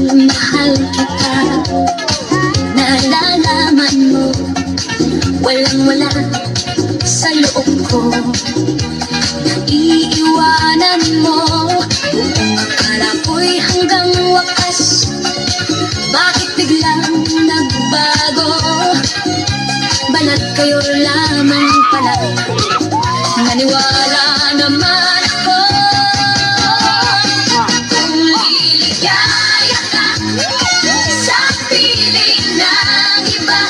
mahal kita. Nalalaman mo, walang-wala sa loob ko. Iiwanan mo, buong akala ko'y hanggang wakas. Bakit biglang nagbago? Balat kayo lamang pala. Naniwala naman ako. Kung liligaya ka sa piling ng iba,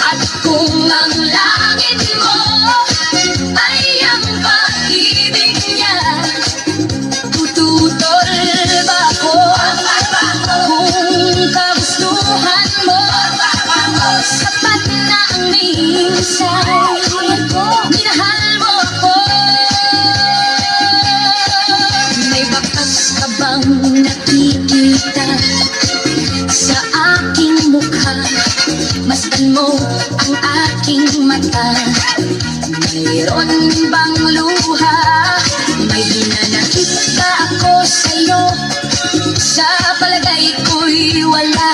at kung ang langit mo ay ang pag-ibig niya, tututol ba ako? Kung kagustuhan mo, sapat na ang minsay. Minahal mo ako. May bakas ka bang nakikita sa aking mukha? Masdan mo ang aking mata. Mayroon bang luha? May hinanakit ba ako sa'yo? Sa palagay ko'y wala.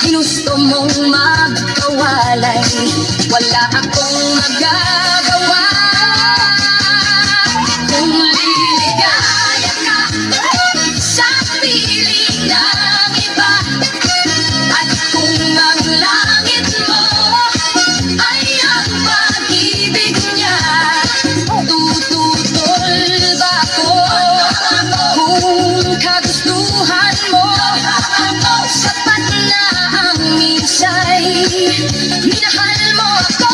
Ginusto mong magkawalay, wala akong magagawa. Kung liligaya ka sa piling ng iba, at kung ang langit mo ay ang pag-ibig niya, tututol ba ako? Kung kagustuhan mo, sapat na ang minsay. Minahal mo ako.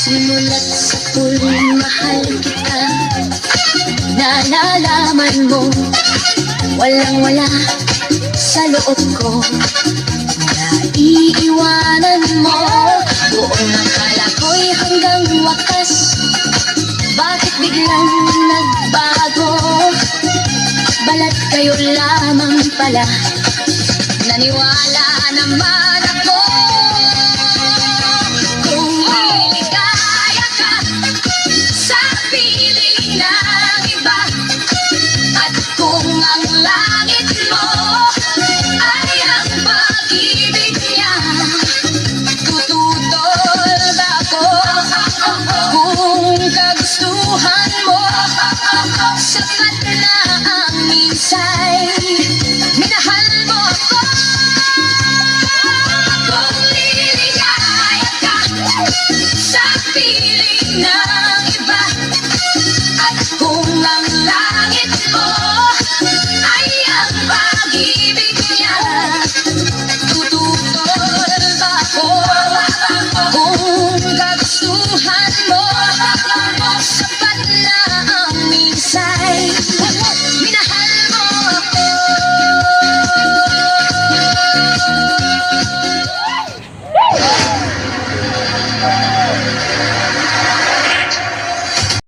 Simulat sa tuloy mahal kita. Nalalaman mo, walang-wala sa loob ko. Naiiwanan mo, buong akala ko'y hanggang wakas. Bakit biglang nagbago? Balat kayo lamang pala. Naniwala naman ako.